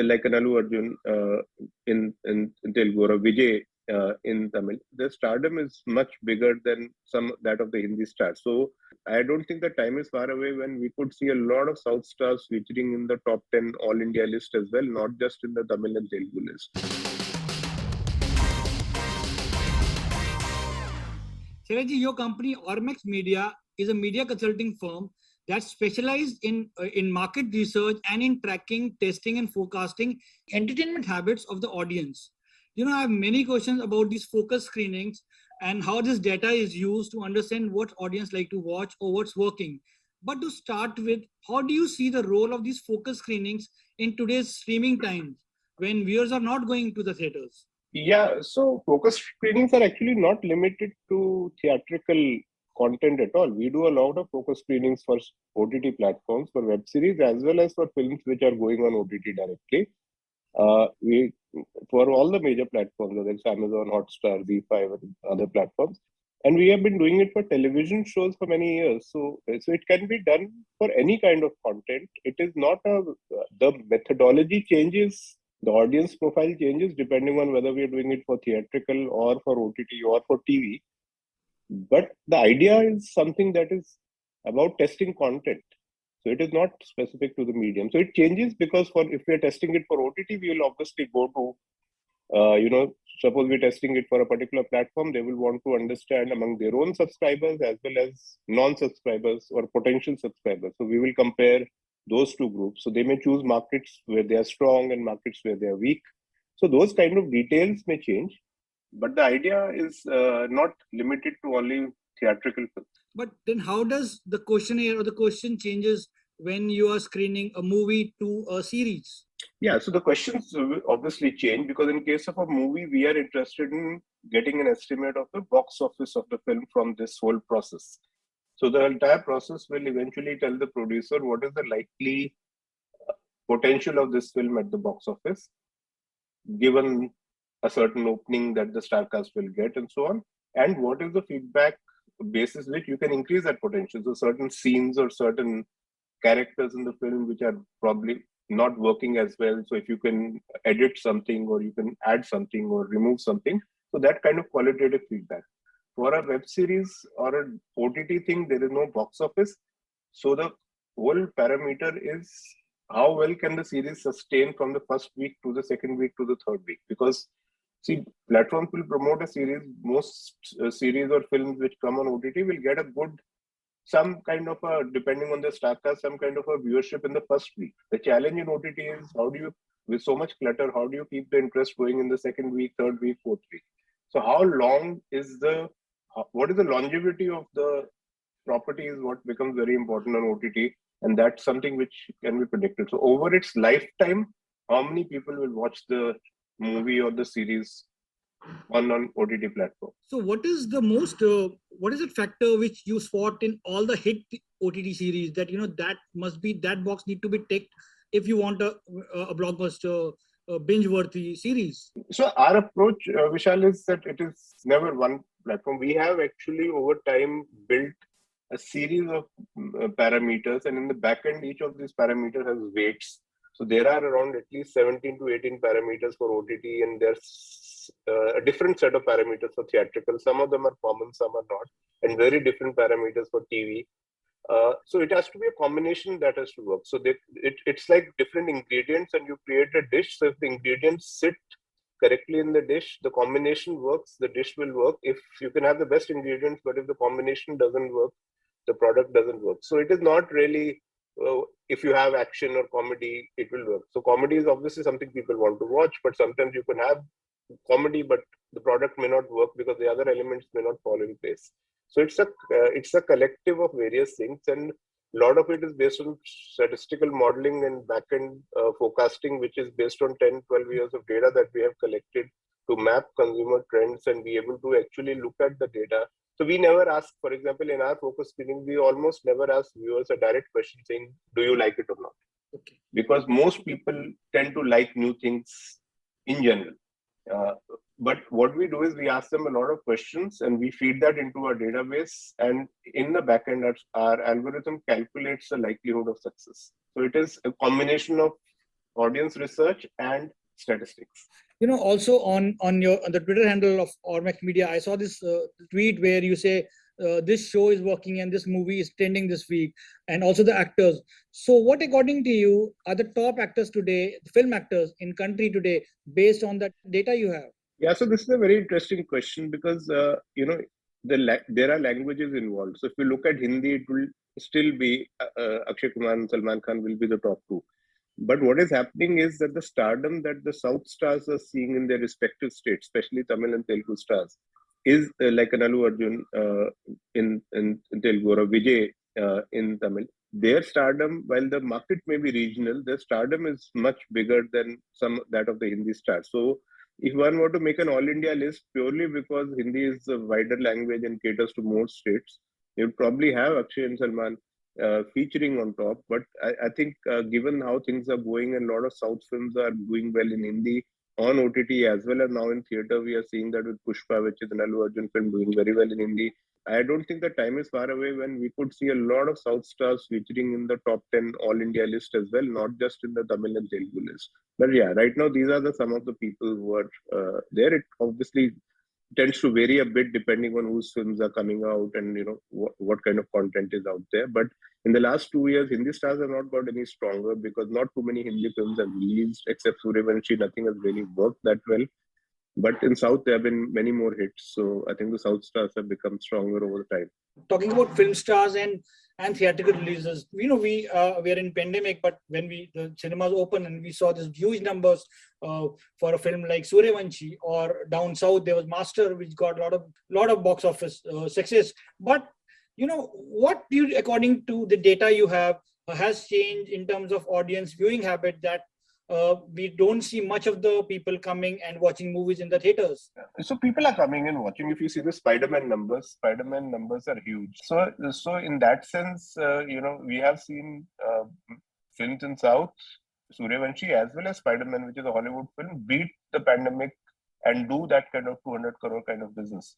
like an Allu Arjun in Telugu or a Vijay in Tamil, the stardom is much bigger than some that of the Hindi stars. So I don't think the time is far away when we could see a lot of South stars featuring in the top 10 All India list as well, not just in the Tamil and Telugu list. Shailesh, your company Ormex Media is a media consulting firm that's specialized in market research and in tracking, testing, and forecasting entertainment habits of the audience. I have many questions about these focus screenings and how this data is used to understand what audience like to watch or what's working. But to start with, how do you see the role of these focus screenings in today's streaming times when viewers are not going to the theaters? Yeah, so focus screenings are actually not limited to theatrical content at all. We do a lot of focus screenings for OTT platforms, for web series, as well as for films which are going on OTT directly. We for all the major platforms, whether it's Amazon, Hotstar, ZEE5, and other platforms, and we have been doing it for television shows for many years. So it can be done for any kind of content. It is not the methodology changes, the audience profile changes depending on whether we are doing it for theatrical or for OTT or for TV. But the idea is something that is about testing content. So it is not specific to the medium. So it changes because if we are testing it for OTT, we will obviously go to, suppose we're testing it for a particular platform, they will want to understand among their own subscribers as well as non-subscribers or potential subscribers. So we will compare those two groups. So they may choose markets where they are strong and markets where they are weak. So those kind of details may change. But the idea is not limited to only theatrical films. But then how does the questionnaire or the question changes when you are screening a movie to a series? Yeah, so the questions will obviously change because in case of a movie, we are interested in getting an estimate of the box office of the film from this whole process. So the entire process will eventually tell the producer what is the likely potential of this film at the box office, given a certain opening that the star cast will get and so on, and what is the feedback basis which you can increase that potential. So certain scenes or certain characters in the film which are probably not working as well. So if you can edit something or you can add something or remove something, so that kind of qualitative feedback. For a web series or an OTT thing, there is no box office. So the whole parameter is how well can the series sustain from the first week to the second week to the third week. Because see, platforms will promote a series. Most series or films which come on OTT will get a good, some kind of a, depending on the star cast, some kind of a viewership in the first week. The challenge in OTT is how do you, with so much clutter, how do you keep the interest going in the second week, third week, fourth week? So how long is what is the longevity of the property is what becomes very important on OTT, and that's something which can be predicted. So over its lifetime, how many people will watch the movie or the series on OTT platform? So what is the what is that factor which you spot in all the hit OTT series that that must be, that box need to be ticked if you want a blockbuster binge-worthy series? So our approach, Vishal, is that it is never one platform. We have actually over time built a series of parameters, and in the back end, each of these parameters has weights. So there are around at least 17 to 18 parameters for OTT, and there's a different set of parameters for theatrical. Some of them are common, some are not, and very different parameters for TV. So it has to be a combination that has to work. So it's like different ingredients, and you create a dish. So if the ingredients sit correctly in the dish, the combination works, the dish will work. If you can have the best ingredients, but if the combination doesn't work, the product doesn't work. So it is not really, if you have action or comedy, it will work. So comedy is obviously something people want to watch, but sometimes you can have comedy, but the product may not work because the other elements may not fall in place. So it's a collective of various things, and a lot of it is based on statistical modeling and back-end forecasting, which is based on 10, 12 years of data that we have collected to map consumer trends and be able to actually look at the data. So we never ask, for example, in our focus screening, we almost never ask viewers a direct question saying, do you like it or not? Okay. Because most people tend to like new things in general. But what we do is we ask them a lot of questions and we feed that into our database, and in the backend, our algorithm calculates the likelihood of success. So it is a combination of audience research, and statistics. Also on the Twitter handle of Ormax Media, I saw this tweet where you say this show is working and this movie is trending this week, and also the actors. So, what according to you are the top actors today, film actors in country today, based on that data you have? Yeah, so this is a very interesting question because there are languages involved. So if you look at Hindi, it will still be Akshay Kumar and Salman Khan will be the top two. But what is happening is that the stardom that the South stars are seeing in their respective states, especially Tamil and Telugu stars, is like an Allu Arjun in Telugu or a Vijay in Tamil. Their stardom, while the market may be regional, their stardom is much bigger than some that of the Hindi stars. So if one were to make an all India list purely because Hindi is a wider language and caters to more states, you would probably have Akshay and Salman featuring on top. But I think given how things are going and a lot of South films are doing well in Hindi on OTT as well as now in theatre, we are seeing that with Pushpa, which is an Allu Arjun film, doing very well in Hindi. I don't think the time is far away when we could see a lot of South stars featuring in the top 10 All India list as well, not just in the Tamil and Telugu list. But yeah, right now these are some of the people who are there. It obviously tends to vary a bit depending on whose films are coming out and what kind of content is out there. But in the last 2 years, Hindi stars have not got any stronger because not too many Hindi films have released except Suryavanshi. Nothing has really worked that well. But in South, there have been many more hits. So I think the South stars have become stronger over time. Talking about film stars and theatrical releases, we are in pandemic, but when the cinemas open and we saw these huge numbers for a film like Suryavanshi, or down south there was Master, which got a lot of box office success. But what do you, according to the data you have, has changed in terms of audience viewing habit, that we don't see much of the people coming and watching movies in the theaters? So people are coming and watching. If you see the Spider-Man numbers are huge. So in that sense, we have seen films in South, Suryavanshi as well as Spider-Man, which is a Hollywood film, beat the pandemic and do that kind of 200 crore kind of business.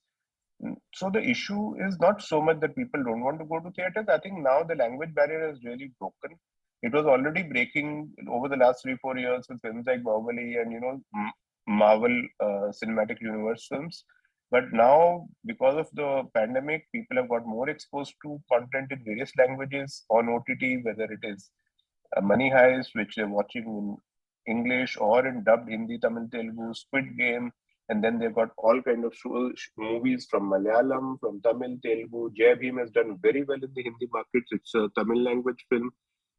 So the issue is not so much that people don't want to go to theaters. I think now the language barrier is really broken. It was already breaking over the last 3-4 years with films like Bahubali and Marvel Cinematic Universe films. But now, because of the pandemic, people have got more exposed to content in various languages on OTT, whether it is Money Heist, which they're watching in English or in dubbed Hindi, Tamil, Telugu, Squid Game, and then they've got all kind of movies from Malayalam, from Tamil, Telugu. Jai Bhim has done very well in the Hindi markets. It's a Tamil language film.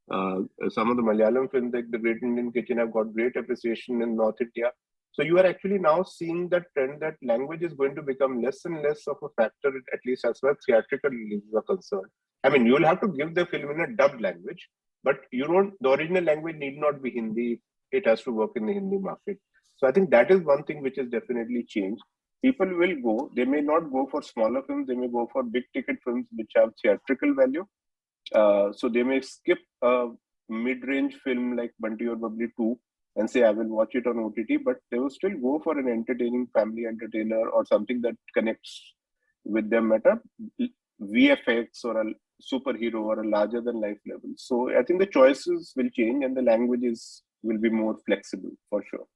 Some of the Malayalam films like The Great Indian Kitchen have got great appreciation in North India. So you are actually now seeing that trend that language is going to become less and less of a factor, at least as far as theatrical releases are concerned. I mean, you'll have to give the film in a dubbed language, but the original language need not be Hindi. It has to work in the Hindi market. So I think that is one thing which has definitely changed. People will go. They may not go for smaller films. They may go for big ticket films which have theatrical value. So they may skip a mid-range film like Bunty or Bubbly 2 and say, I will watch it on OTT, but they will still go for an entertaining family entertainer or something that connects with them at a VFX or a superhero or a larger than life level. So I think the choices will change and the languages will be more flexible for sure.